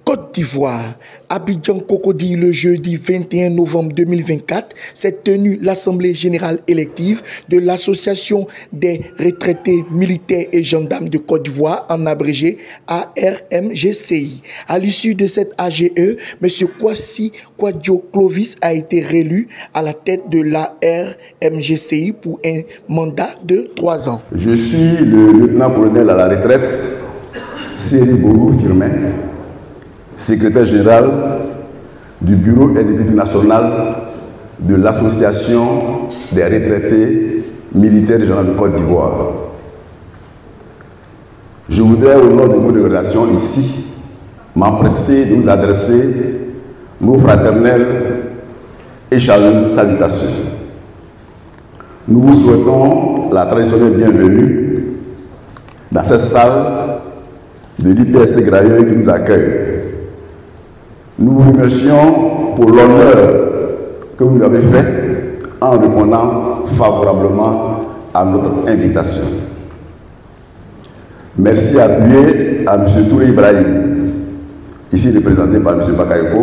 Côte d'Ivoire, Abidjan Cocody, le jeudi 21 novembre 2024, s'est tenue l'Assemblée générale élective de l'Association des retraités militaires et gendarmes de Côte d'Ivoire, en abrégé ARMGCI. À l'issue de cette AGE, M. Kwasi Kwadio Clovis a été réélu à la tête de l'ARMGCI pour un mandat de 3 ans. Je suis le lieutenant-colonel à la retraite, Seri Bourou Firmin, secrétaire général du bureau exécutif national de l'Association des retraités militaires et gendarmes de Côte d'Ivoire. Je voudrais, au nom de nos délégations ici, m'empresser de vous adresser nos fraternelles et chaleureuses salutations. Nous vous souhaitons la traditionnelle bienvenue dans cette salle de l'IPSC Grailleux qui nous accueille. Nous vous remercions pour l'honneur que vous nous avez fait en répondant favorablement à notre invitation. Merci appuyé à M. Touré Ibrahim, ici représenté par M. Bakayoko,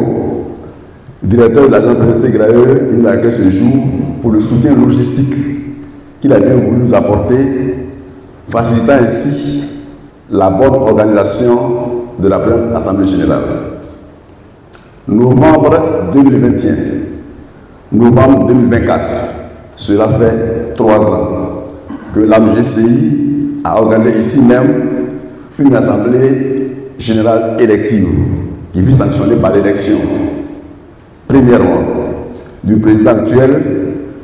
directeur de l'agence PSC Grailleux, qui nous accueille ce jour pour le soutien logistique qu'il a bien voulu nous apporter, facilitant ainsi la bonne organisation de la présente Assemblée générale. Novembre 2021, novembre 2024, cela fait 3 ans que l'AMGCI a organisé ici même une Assemblée générale élective qui fut sanctionnée par l'élection, premièrement, du président actuel,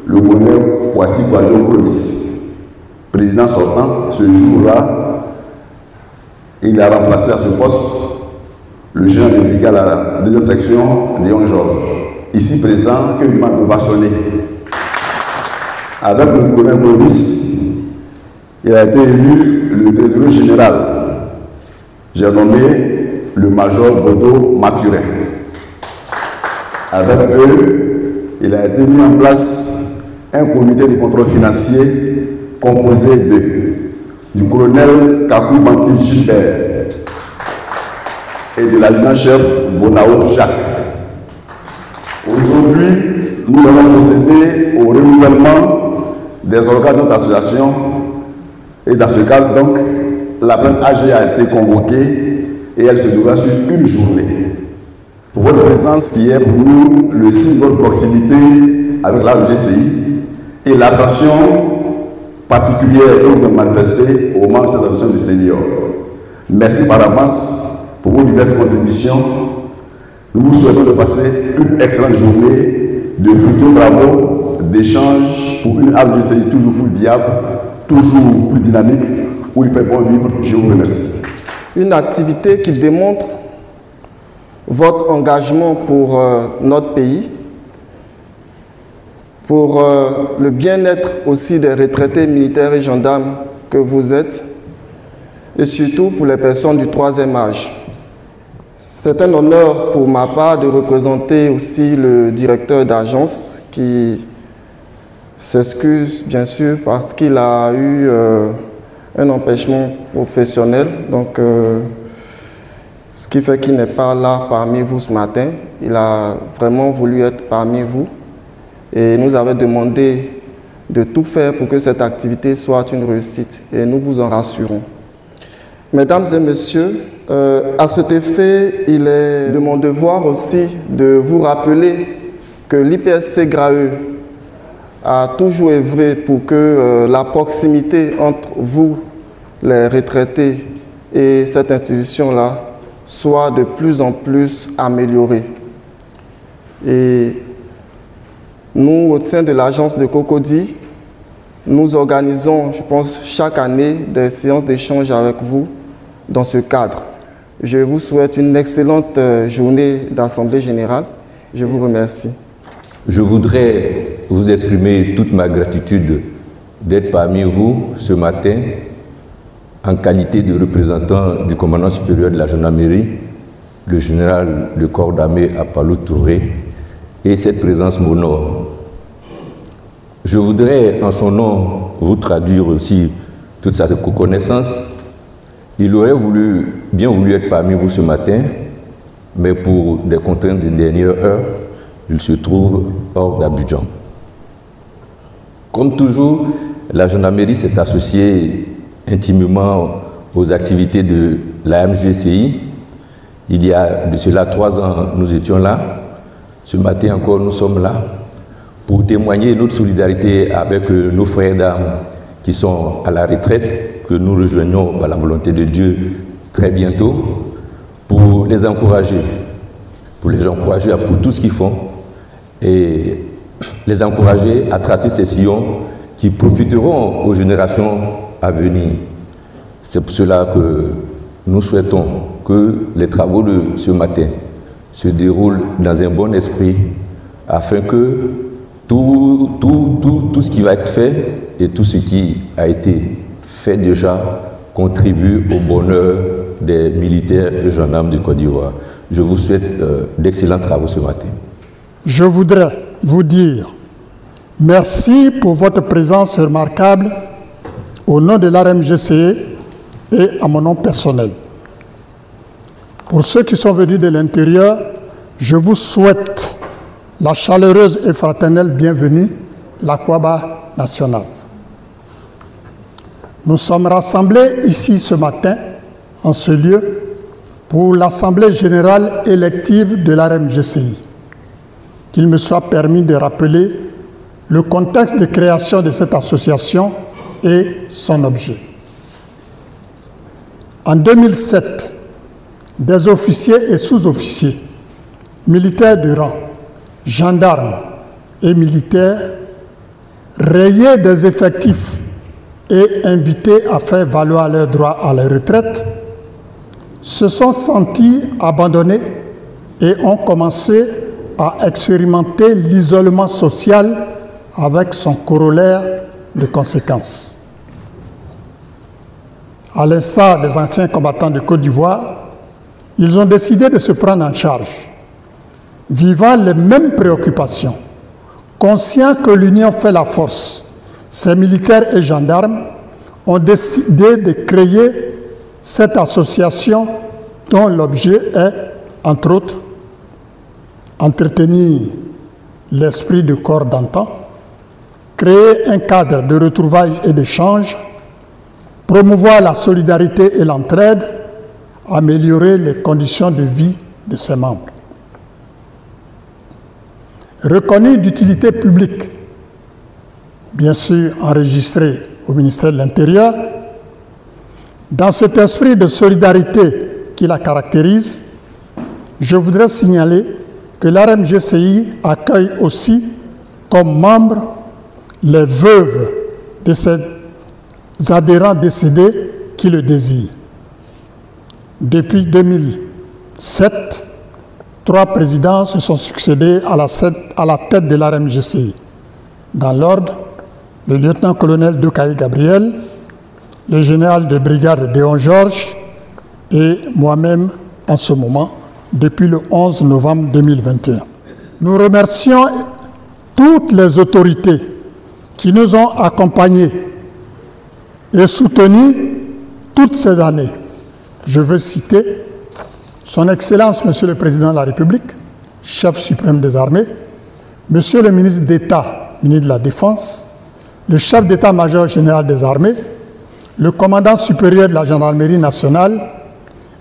le colonel Kwasi Kwadio Clovis. Président sortant, ce jour-là, il a remplacé à ce poste le général de brigade à la 2e section, Léon Georges, ici présent, que je m'a ovationné. Avec le colonel Clovis, il a été élu le trésorier général. J'ai nommé le major Bodo Mathurin. Avec eux, il a été mis en place un comité de contrôle financier composé du colonel Kakou Banti Gilbert et de l'adjudant-chef Bonao Jacques. Aujourd'hui, nous allons procéder au renouvellement des organes de notre association et dans ce cadre, donc, la plainte AG a été convoquée et elle se déroulera sur une journée. Pour votre présence qui est pour nous le signe de votre proximité avec la GCI et l'attention particulière que vous avez manifestée au moment de cette adoption du Seigneur. Merci par avance pour vos diverses contributions. Nous vous souhaitons de passer une excellente journée de fructueux travaux, d'échanges pour une AMGCI toujours plus viable, toujours plus dynamique, où il fait bon vivre. Je vous remercie. Une activité qui démontre votre engagement pour notre pays, pour le bien-être aussi des retraités militaires et gendarmes que vous êtes, et surtout pour les personnes du 3e âge. C'est un honneur pour ma part de représenter aussi le directeur d'agence qui s'excuse bien sûr parce qu'il a eu un empêchement professionnel, donc ce qui fait qu'il n'est pas là parmi vous ce matin. Il a vraiment voulu être parmi vous et nous avait demandé de tout faire pour que cette activité soit une réussite et nous vous en rassurons. Mesdames et messieurs, à cet effet, il est de mon devoir aussi de vous rappeler que l'IPSC Grailleux a toujours œuvré pour que la proximité entre vous, les retraités, et cette institution-là soit de plus en plus améliorée. Et nous, au sein de l'agence de Cocody, nous organisons, je pense, chaque année des séances d'échange avec vous dans ce cadre. Je vous souhaite une excellente journée d'Assemblée générale. Je vous remercie. Je voudrais vous exprimer toute ma gratitude d'être parmi vous ce matin en qualité de représentant du commandant supérieur de la gendarmerie, le général de corps d'armée Apollo Touré, et cette présence m'honore. Je voudrais en son nom vous traduire aussi toute sa reconnaissance. Il aurait bien voulu être parmi vous ce matin, mais pour des contraintes de dernière heure, il se trouve hors d'Abidjan. Comme toujours, la gendarmerie s'est associée intimement aux activités de la MGCI. Il y a de cela 3 ans, nous étions là. Ce matin encore, nous sommes là pour témoigner notre solidarité avec nos frères d'armes qui sont à la retraite, que nous rejoignons par la volonté de Dieu très bientôt, pour les encourager pour tout ce qu'ils font et les encourager à tracer ces sillons qui profiteront aux générations à venir. C'est pour cela que nous souhaitons que les travaux de ce matin se déroulent dans un bon esprit afin que tout ce qui va être fait et tout ce qui a été fait déjà contribue au bonheur des militaires et gendarmes de Côte d'Ivoire. Je vous souhaite d'excellents travaux ce matin. Je voudrais vous dire merci pour votre présence remarquable au nom de l'ARMGCE et à mon nom personnel. Pour ceux qui sont venus de l'intérieur, je vous souhaite la chaleureuse et fraternelle bienvenue, la Kwaba nationale. Nous sommes rassemblés ici ce matin, en ce lieu, pour l'Assemblée générale élective de l'ARMGCI. Qu'il me soit permis de rappeler le contexte de création de cette association et son objet. En 2007, des officiers et sous-officiers, militaires de rang, gendarmes et militaires, rayés des effectifs et invités à faire valoir leur droit à la retraite, se sont sentis abandonnés et ont commencé à expérimenter l'isolement social avec son corollaire de conséquences. À l'instar des anciens combattants de Côte d'Ivoire, ils ont décidé de se prendre en charge, vivant les mêmes préoccupations, conscients que l'union fait la force. Ces militaires et gendarmes ont décidé de créer cette association dont l'objet est, entre autres, entretenir l'esprit de corps d'antan, créer un cadre de retrouvailles et d'échanges, promouvoir la solidarité et l'entraide, améliorer les conditions de vie de ses membres. Reconnu d'utilité publique, bien sûr enregistré au ministère de l'Intérieur, dans cet esprit de solidarité qui la caractérise, je voudrais signaler que l'ARMGCI accueille aussi comme membres les veuves de ces adhérents décédés qui le désirent. Depuis 2007, 3 présidents se sont succédés à la tête de l'ARMGCI. Dans l'ordre, le lieutenant-colonel Doukaï Gabriel, le général de brigade Déon Georges et moi-même en ce moment, depuis le 11 novembre 2021. Nous remercions toutes les autorités qui nous ont accompagnés et soutenus toutes ces années. Je veux citer Son Excellence, Monsieur le Président de la République, chef suprême des armées, Monsieur le ministre d'État, ministre de la Défense, le chef d'État-major général des armées, le commandant supérieur de la gendarmerie nationale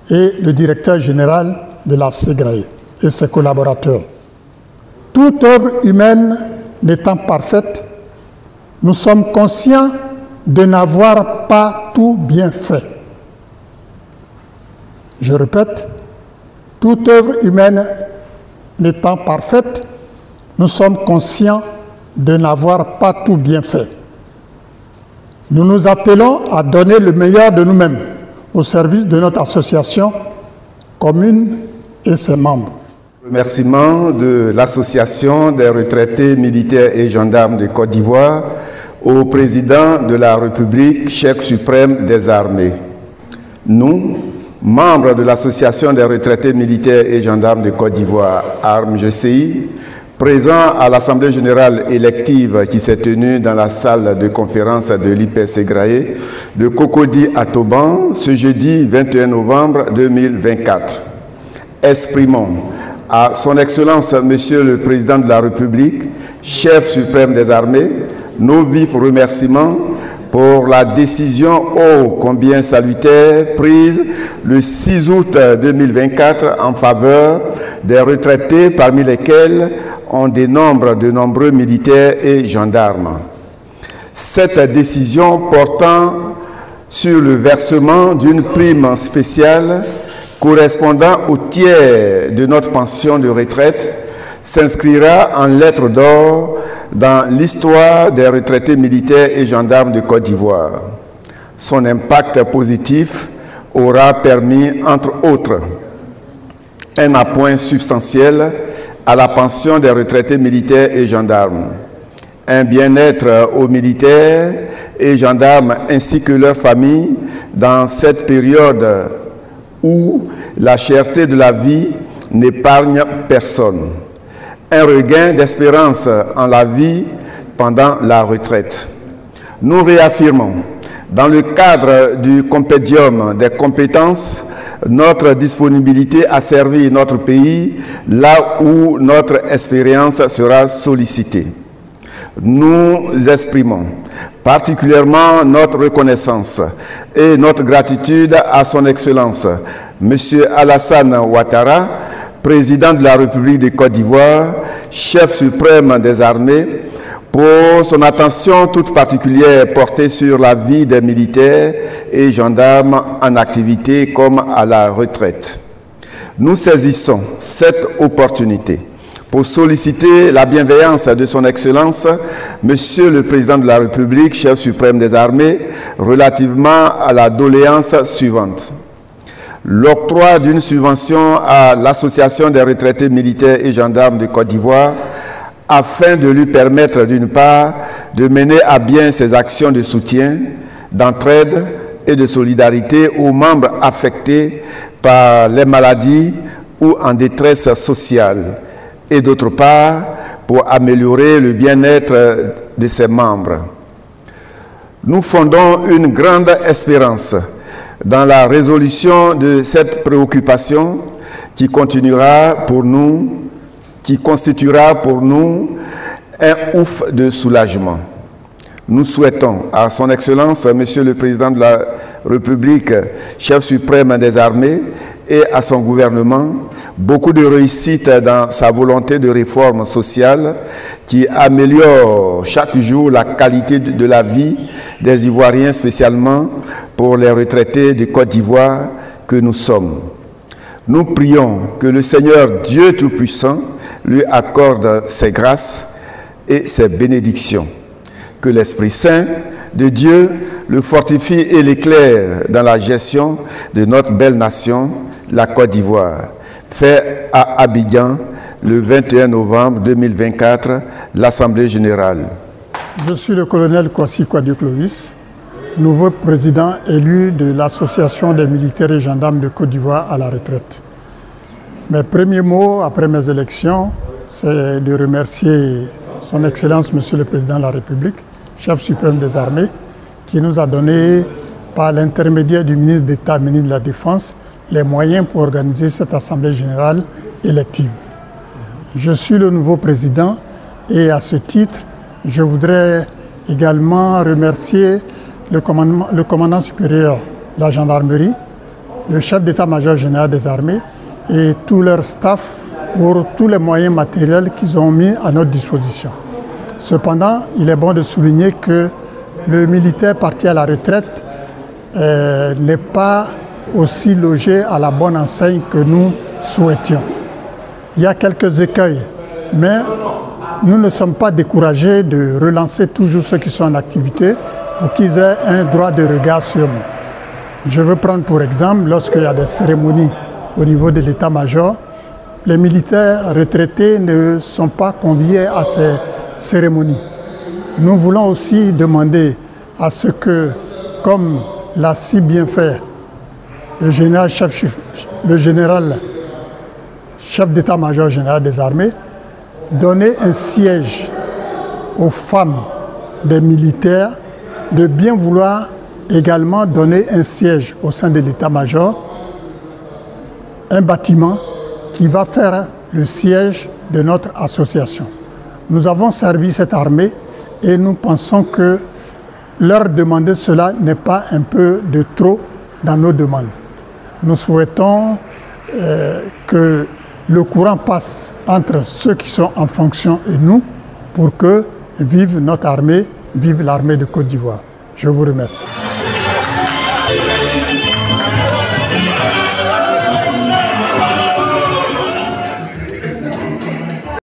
et le directeur général de la SEGRAE et ses collaborateurs. Toute œuvre humaine n'étant parfaite, nous sommes conscients de n'avoir pas tout bien fait. Je répète, toute œuvre humaine n'étant parfaite, nous sommes conscients de n'avoir pas tout bien fait. Nous nous attelons à donner le meilleur de nous-mêmes au service de notre association commune et ses membres. Remerciement de l'Association des retraités militaires et gendarmes de Côte d'Ivoire au président de la République, chef suprême des armées. Nous, membres de l'Association des retraités militaires et gendarmes de Côte d'Ivoire, ARMGCI, présents à l'Assemblée générale élective qui s'est tenue dans la salle de conférence de l'IPSEGRAE de Cocody à Toban ce jeudi 21 novembre 2024. exprimons à son Excellence, Monsieur le Président de la République, chef suprême des armées, nos vifs remerciements pour la décision ô combien salutaire prise le 6 août 2024 en faveur des retraités, parmi lesquels on dénombre de nombreux militaires et gendarmes. Cette décision portant sur le versement d'une prime spéciale correspondant au tiers de notre pension de retraite s'inscrira en lettres d'or dans l'histoire des retraités militaires et gendarmes de Côte d'Ivoire. Son impact positif aura permis, entre autres, un appoint substantiel à la pension des retraités militaires et gendarmes, un bien-être aux militaires et gendarmes ainsi que leurs familles dans cette période où la cherté de la vie n'épargne personne, un regain d'espérance en la vie pendant la retraite. Nous réaffirmons, dans le cadre du compendium des compétences, notre disponibilité à servir notre pays là où notre expérience sera sollicitée. Nous exprimons particulièrement notre reconnaissance et notre gratitude à son Excellence, M. Alassane Ouattara, président de la République de Côte d'Ivoire, chef suprême des armées, pour son attention toute particulière portée sur la vie des militaires et gendarmes en activité comme à la retraite. Nous saisissons cette opportunité pour solliciter la bienveillance de son Excellence, Monsieur le Président de la République, chef suprême des armées, relativement à la doléance suivante. L'octroi d'une subvention à l'Association des retraités militaires et gendarmes de Côte d'Ivoire afin de lui permettre, d'une part, de mener à bien ses actions de soutien, d'entraide et de solidarité aux membres affectés par les maladies ou en détresse sociale, et d'autre part, pour améliorer le bien-être de ses membres. Nous fondons une grande espérance dans la résolution de cette préoccupation qui constituera pour nous un ouf de soulagement. Nous souhaitons à son Excellence, Monsieur le Président de la République, chef suprême des armées, et à son gouvernement, beaucoup de réussite dans sa volonté de réforme sociale qui améliore chaque jour la qualité de la vie des Ivoiriens, spécialement pour les retraités de Côte d'Ivoire que nous sommes. Nous prions que le Seigneur Dieu Tout-Puissant lui accorde ses grâces et ses bénédictions, que l'Esprit Saint de Dieu le fortifie et l'éclaire dans la gestion de notre belle nation, la Côte d'Ivoire. Fait à Abidjan le 21 novembre 2024, l'Assemblée générale. Je suis le colonel Kwasi Kwadwo Clovis, nouveau président élu de l'Association des militaires et gendarmes de Côte d'Ivoire à la retraite. Mes premiers mots après mes élections, c'est de remercier son Excellence, Monsieur le Président de la République, chef suprême des armées, qui nous a donné, par l'intermédiaire du ministre d'État, ministre de la Défense, les moyens pour organiser cette Assemblée générale élective. Je suis le nouveau président et à ce titre, je voudrais également remercier le commandant supérieur de la gendarmerie, le chef d'état-major général des armées et tout leur staff pour tous les moyens matériels qu'ils ont mis à notre disposition. Cependant, il est bon de souligner que le militaire parti à la retraite n'est pas aussi logé à la bonne enseigne que nous souhaitions. Il y a quelques écueils, mais nous ne sommes pas découragés de relancer toujours ceux qui sont en activité pour qu'ils aient un droit de regard sur nous. Je veux prendre pour exemple, lorsqu'il y a des cérémonies au niveau de l'état-major, les militaires retraités ne sont pas conviés à ces cérémonies. Nous voulons aussi demander à ce que, comme l'a si bien fait le général chef d'état-major général des armées, donner un siège aux femmes des militaires, de bien vouloir également donner un siège au sein de l'état-major, un bâtiment qui va faire le siège de notre association. Nous avons servi cette armée et nous pensons que leur demander cela n'est pas un peu de trop dans nos demandes. Nous souhaitons que le courant passe entre ceux qui sont en fonction et nous pour que vive notre armée, vive l'armée de Côte d'Ivoire. Je vous remercie.